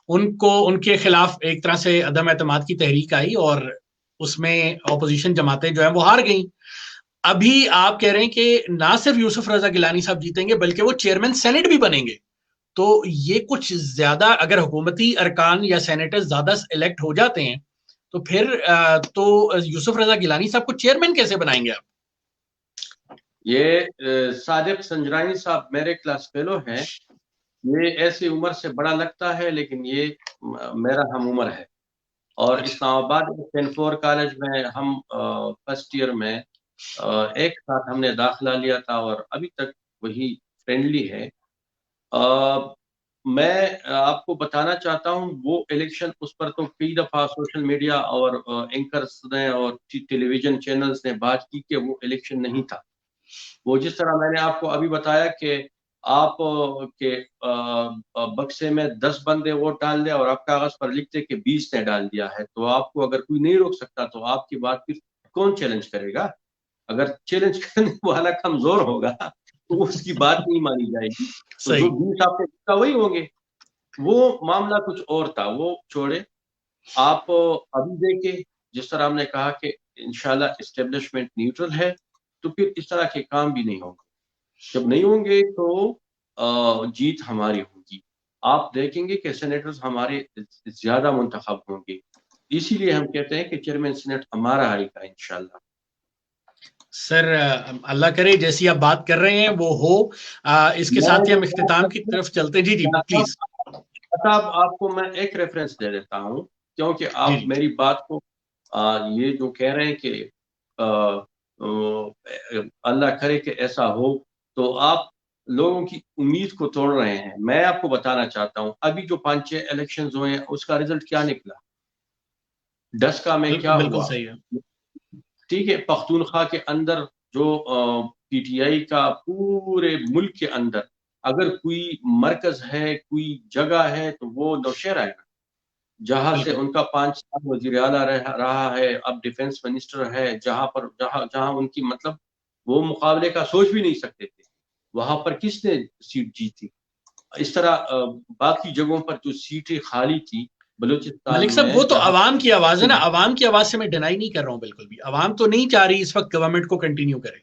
ان کے خلاف ایک طرح سے عدم اعتماد کی تحریک آئی، اور اس میں اپوزیشن جماعتیں جو ہیں وہ ہار گئیں. ابھی آپ کہہ رہے ہیں کہ نہ صرف یوسف رضا گیلانی صاحب جیتیں گے بلکہ وہ چیئرمین سینٹ بھی بنیں گے. تو یہ کچھ زیادہ، اگر حکومتی ارکان یا سینیٹر زیادہ الیکٹ ہو جاتے ہیں تو پھر تو یوسف رضا گیلانی صاحب کو چیئرمین کیسے بنائیں گے آپ؟ یہ صادق سنجرانی صاحب میرے کلاس فیلو ہیں. یہ ایسی عمر سے بڑا لگتا ہے لیکن یہ میرا ہم عمر ہے، اور اسلام آباد سینفور کالج میں ہم فرسٹ ایئر میں ایک ساتھ ہم نے داخلہ لیا تھا، اور ابھی تک وہی فرینڈلی ہے. میں آپ کو بتانا چاہتا ہوں وہ الیکشن، اس پر تو کئی دفعہ سوشل میڈیا اور اینکرز نے اور ٹیلی ویژن چینلز نے بات کی کہ وہ الیکشن نہیں تھا. وہ جس طرح میں نے آپ کو ابھی بتایا کہ آپ کے بکسے میں 10 بندے ووٹ ڈال دیں اور آپ کاغذ پر لکھتے کہ 20 نے ڈال دیا ہے، تو آپ کو اگر کوئی نہیں روک سکتا تو آپ کی بات پھر کون چیلنج کرے گا؟ اگر چیلنج کرنے والا کمزور ہوگا تو اس کی بات نہیں مانی جائے گی. تو جو 20 آپ نے لکھا وہی ہوں گے. وہ معاملہ کچھ اور تھا، وہ چھوڑے. آپ ابھی دیکھیں جس طرح ہم نے کہا کہ انشاءاللہ اسٹیبلشمنٹ نیوٹرل ہے، تو پھر اس طرح کے کام بھی نہیں ہوں گے. جب نہیں ہوں گے تو جیت ہماری ہوگی. آپ دیکھیں گے کہ سینیٹرز ہمارے زیادہ منتخب ہوں گے. اسی لیے ہم کہتے ہیں کہ چیئرمین سینٹ ہمارا آئے گا انشاءاللہ. سر اللہ کرے جیسی آپ بات کر رہے ہیں وہ ہو. اس کے ساتھ ہی ہم اختتام کی طرف چلتے ہیں. جی پلیز. صاحب آپ کو میں ایک ریفرنس دے دیتا ہوں، کیونکہ آپ میری بات کو یہ جو کہہ رہے ہیں کہ اللہ کرے کہ ایسا ہو، تو آپ لوگوں کی امید کو توڑ رہے ہیں. میں آپ کو بتانا چاہتا ہوں ابھی جو 5-6 الیکشنز ہوئے ہیں اس کا رزلٹ کیا نکلا، ڈسکا میں کیا ہوا. ٹھیک ہے، پختونخوا کے اندر جو پی ٹی آئی کا پورے ملک کے اندر اگر کوئی مرکز ہے، کوئی جگہ ہے تو وہ نوشہرہ ہے، جہاں سے ان کا 5 سال وزیر اعلیٰ رہا ہے، اب ڈیفنس منسٹر ہے، جہاں ان کی مطلب وہ مقابلے کا سوچ بھی نہیں سکتے تھے. وہاں پر کس نے سیٹ جیتی؟ اس طرح باقی جگہوں پر جو سیٹیں خالی تھی بلوچستان ملک صاحب، میں، وہ تو عوام کی آواز ہے نا. عوام کی آواز سے میں ڈینائی نہیں کر رہا ہوں بالکل بھی. عوام تو نہیں چاہ رہی اس وقت گورنمنٹ کو کنٹینیو کرے،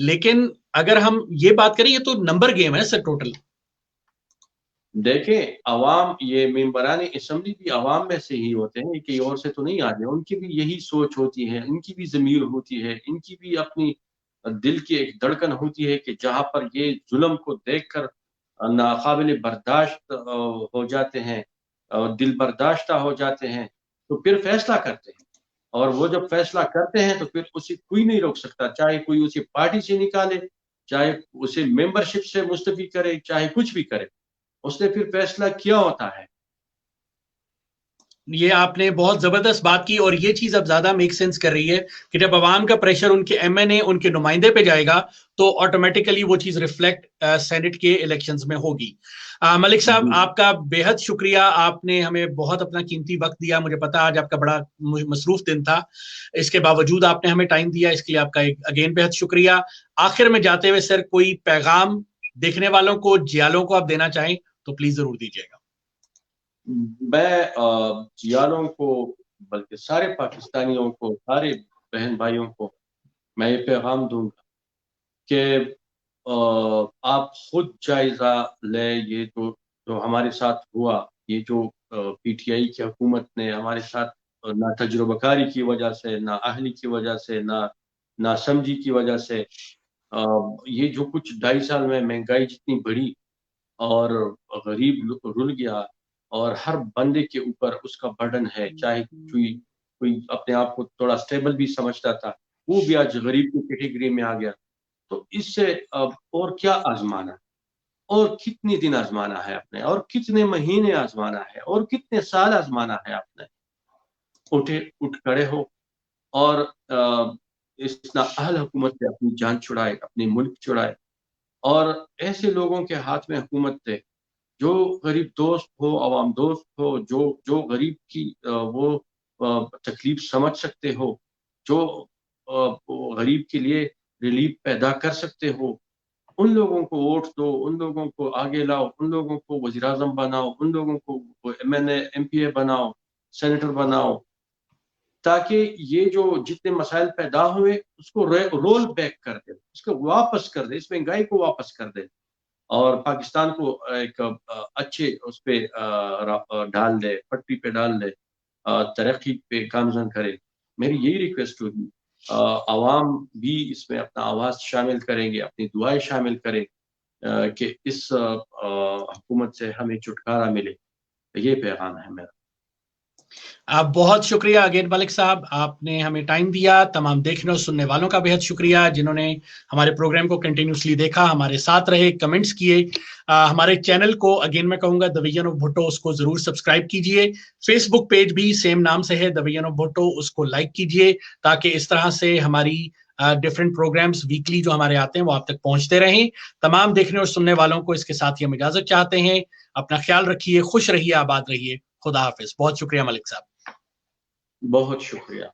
لیکن اگر ہم یہ بات کریں یہ تو نمبر گیم ہے سر ٹوٹل. دیکھیں عوام، یہ ممبران اسمبلی بھی عوام میں سے ہی ہوتے ہیں، کہیں اور سے تو نہیں آتے. ان کی بھی یہی سوچ ہوتی ہے، ان کی بھی ضمیر ہوتی ہے، ان کی بھی اپنی دل کی ایک دھڑکن ہوتی ہے کہ جہاں پر یہ ظلم کو دیکھ کر ناقابل برداشت ہو جاتے ہیں، دل برداشتہ ہو جاتے ہیں، تو پھر فیصلہ کرتے ہیں. اور وہ جب فیصلہ کرتے ہیں تو پھر اسے کوئی نہیں روک سکتا، چاہے کوئی اسے پارٹی سے نکالے، چاہے اسے ممبرشپ سے مستعفی کرے، چاہے کچھ بھی کرے، اس نے پھر فیصلہ کیا ہوتا ہے. یہ آپ نے بہت زبردست بات کی، اور یہ چیز اب زیادہ میک سینس کر رہی ہے کہ جب عوام کا پریشر ان کے ایم این اے، ان کے نمائندے پہ جائے گا تو آٹومیٹیکلی وہ چیز ریفلیکٹ سینٹ کے الیکشنز میں ہوگی. ملک صاحب آپ کا بے حد شکریہ، آپ نے ہمیں بہت اپنا قیمتی وقت دیا. مجھے پتا آج آپ کا بڑا مصروف دن تھا، اس کے باوجود آپ نے ہمیں ٹائم دیا، اس کے لیے آپ کا اگین بے حد شکریہ. آخر میں جاتے ہوئے سر کوئی پیغام دیکھنے والوں کو، جیالوں کو آپ دینا چاہیں تو پلیز ضرور دیجیے گا. میں جیالوں کو، بلکہ سارے پاکستانیوں کو، سارے بہن بھائیوں کو میں یہ پیغام دوں گا کہ آپ خود جائزہ لیں. یہ جو ہمارے ساتھ ہوا، یہ جو پی ٹی آئی کی حکومت نے ہمارے ساتھ نہ تجربہ کاری کی وجہ سے، نہ اہلی کی وجہ سے، نہ سمجھی کی وجہ سے، یہ جو کچھ 2.5 سال میں مہنگائی جتنی بڑھی اور غریب رل گیا، اور ہر بندے کے اوپر اس کا برڈن ہے، چاہے کوئی اپنے آپ کو تھوڑا سٹیبل بھی سمجھتا تھا وہ بھی آج غریب کی کیٹیگری میں آ گیا. تو اس سے اب اور کیا آزمانا، اور کتنی دن آزمانا ہے آپ نے، اور کتنے مہینے آزمانا ہے، اور کتنے سال آزمانا ہے آپ نے. اٹھ کھڑے ہو اور اس نااہل حکومت سے اپنی جان چھڑائے، اپنی ملک چھڑائے، اور ایسے لوگوں کے ہاتھ میں حکومت دے جو غریب دوست ہو، عوام دوست ہو، جو غریب کی وہ تکلیف سمجھ سکتے ہو، جو غریب کے لیے ریلیف پیدا کر سکتے ہو. ان لوگوں کو ووٹ دو، ان لوگوں کو آگے لاؤ، ان لوگوں کو وزیر اعظم بناؤ، ان لوگوں کو ایم این اے، ایم پی اے بناؤ، سینیٹر بناؤ، تاکہ یہ جو جتنے مسائل پیدا ہوئے اس کو رول بیک کر دے، اس کو واپس کر دے، اس مہنگائی کو واپس کر دے، اور پاکستان کو ایک اچھے اس پہ ڈال دے، پٹری پہ ڈال دے، ترقی پہ گامزن کرے. میری یہی ریکویسٹ ہوگی. عوام بھی اس میں اپنا آواز شامل کریں گے، اپنی دعائیں شامل کریں کہ اس حکومت سے ہمیں چھٹکارا ملے. یہ پیغام ہے میرا. بہت شکریہ اگین ملک صاحب، آپ نے ہمیں ٹائم دیا. تمام دیکھنے اور سننے والوں کا بہت شکریہ جنہوں نے ہمارے پروگرام کو کنٹینیوسلی دیکھا، ہمارے ساتھ رہے، کمنٹس کیے. ہمارے چینل کو اگین میں کہوں گا دی ویژن آف بھٹو، اس کو ضرور سبسکرائب کیجئے. فیس بک پیج بھی سیم نام سے ہے، دی ویژن آف بھٹو، اس کو لائک کیجئے تاکہ اس طرح سے ہماری ڈفرینٹ پروگرامز ویکلی جو ہمارے آتے ہیں وہ آپ تک پہنچتے رہیں. تمام دیکھنے اور سننے والوں کو اس کے ساتھ ہی ہم اجازت چاہتے ہیں. اپنا خیال رکھیے، خوش رہیے، آباد رہیے. خدا حافظ. بہت شکریہ ملک صاحب. بہت شکریہ.